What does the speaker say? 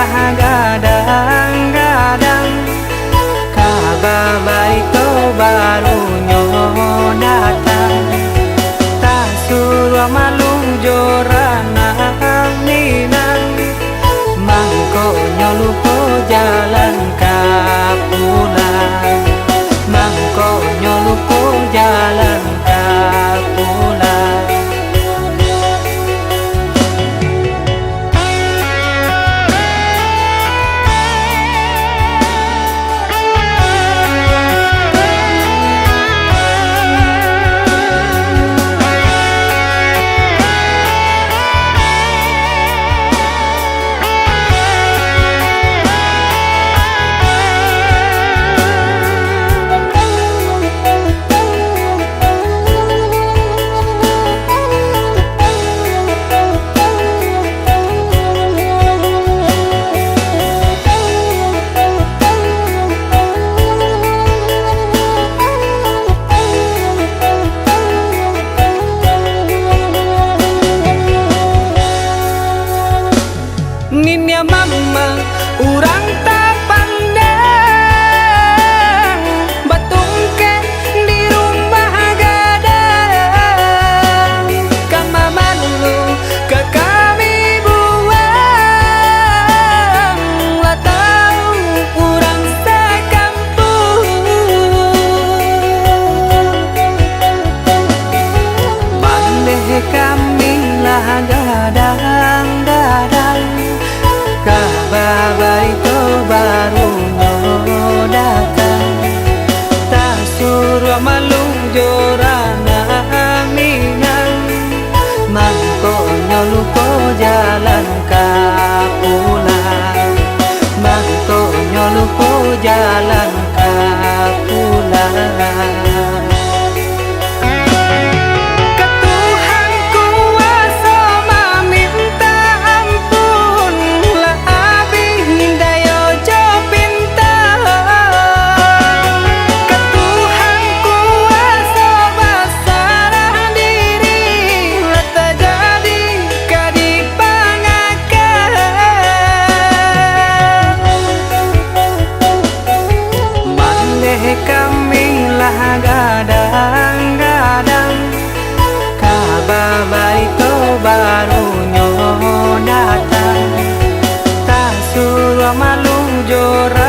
lah gadang-gadang kabar baik to baru nyo datang tak suruh malu jorana minang mangko nyo lupa jalan ka pulang mangko nyo lupa jalan ka pulang. Ninya mama urang tak pandang batungke di rumah gadang kama malu ke kami buang lah tahu urang sekampung bandeh kami lah gadang-gadang kabar baik to baru nyo datang tak suruh malu jorana minang mangko nyo lupa jalan ka pulang mangko nyo lupa jalan ka pulang. Kami lah gadang-gadang kabar baik to baru nyo datang tak suruh malu jorang